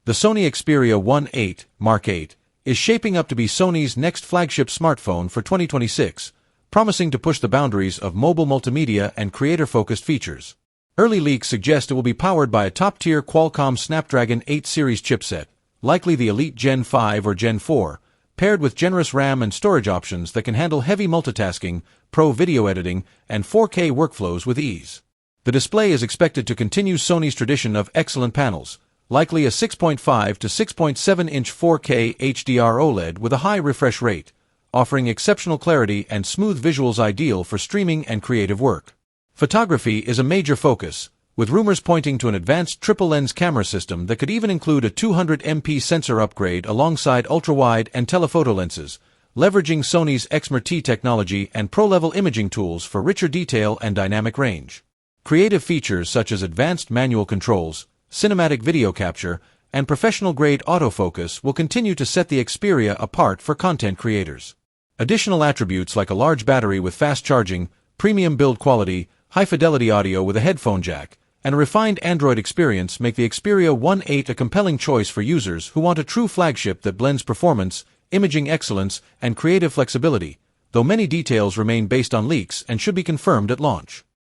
The Sony Xperia VIII Mark VIII is shaping up to be Sony's next flagship smartphone for 2026, promising to push the boundaries of mobile multimedia and creator-focused features. Early leaks suggest it will be powered by a top-tier Qualcomm Snapdragon 8 series chipset, likely the Elite Gen 5 or Gen 4, paired with generous RAM and storage options that can handle heavy multitasking, pro video editing, and 4K workflows with ease. The display is expected to continue Sony's tradition of excellent panels, likely a 6.5 to 6.7-inch 4K HDR OLED with a high refresh rate, offering exceptional clarity and smooth visuals ideal for streaming and creative work. Photography is a major focus, with rumors pointing to an advanced triple-lens camera system that could even include a 200MP sensor upgrade alongside ultra-wide and telephoto lenses, leveraging Sony's Xperia technology and pro-level imaging tools for richer detail and dynamic range. Creative features such as advanced manual controls, cinematic video capture, and professional-grade autofocus will continue to set the Xperia apart for content creators. Additional attributes like a large battery with fast charging, premium build quality, high-fidelity audio with a headphone jack, and a refined Android experience make the Xperia VIII a compelling choice for users who want a true flagship that blends performance, imaging excellence, and creative flexibility, though many details remain based on leaks and should be confirmed at launch.